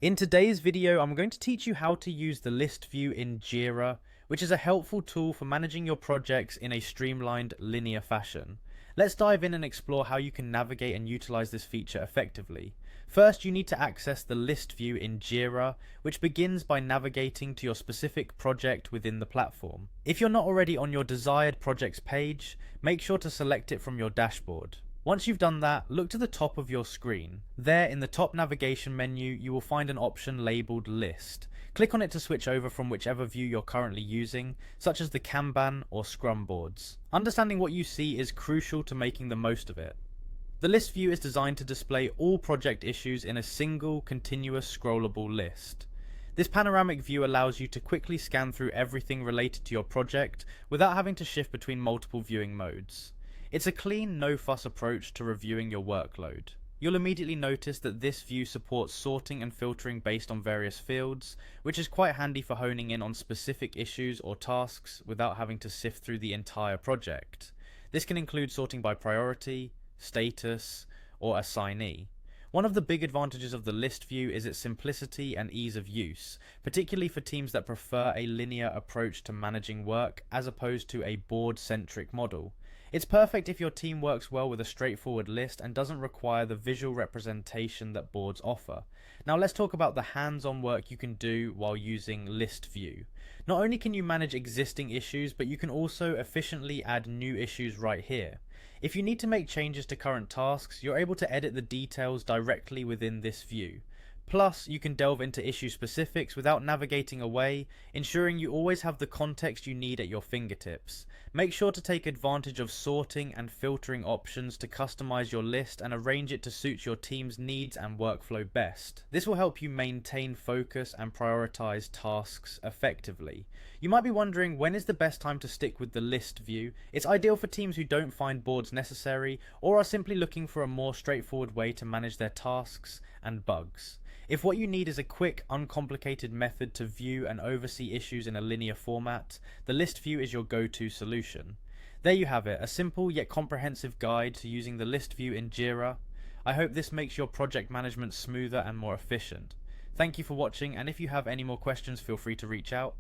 In today's video, I'm going to teach you how to use the list view in Jira, which is a helpful tool for managing your projects in a streamlined, linear fashion. Let's dive in and explore how you can navigate and utilize this feature effectively. First, you need to access the list view in Jira, which begins by navigating to your specific project within the platform. If you're not already on your desired projects page, make sure to select it from your dashboard. Once you've done that, look to the top of your screen. There, in the top navigation menu, you will find an option labeled List. Click on it to switch over from whichever view you're currently using, such as the Kanban or Scrum boards. Understanding what you see is crucial to making the most of it. The list view is designed to display all project issues in a single, continuous scrollable list. This panoramic view allows you to quickly scan through everything related to your project without having to shift between multiple viewing modes. It's a clean, no-fuss approach to reviewing your workload. You'll immediately notice that this view supports sorting and filtering based on various fields, which is quite handy for honing in on specific issues or tasks without having to sift through the entire project. This can include sorting by priority, status, or assignee. One of the big advantages of the list view is its simplicity and ease of use, particularly for teams that prefer a linear approach to managing work as opposed to a board-centric model. It's perfect if your team works well with a straightforward list and doesn't require the visual representation that boards offer. Now let's talk about the hands-on work you can do while using list view. Not only can you manage existing issues, but you can also efficiently add new issues right here. If you need to make changes to current tasks, you're able to edit the details directly within this view. Plus, you can delve into issue specifics without navigating away, ensuring you always have the context you need at your fingertips. Make sure to take advantage of sorting and filtering options to customize your list and arrange it to suit your team's needs and workflow best. This will help you maintain focus and prioritize tasks effectively. You might be wondering, when is the best time to stick with the list view? It's ideal for teams who don't find boards necessary or are simply looking for a more straightforward way to manage their tasks and bugs. If what you need is a quick, uncomplicated method to view and oversee issues in a linear format, the list view is your go-to solution. There you have it, a simple yet comprehensive guide to using the list view in Jira. I hope this makes your project management smoother and more efficient. Thank you for watching, and if you have any more questions, feel free to reach out.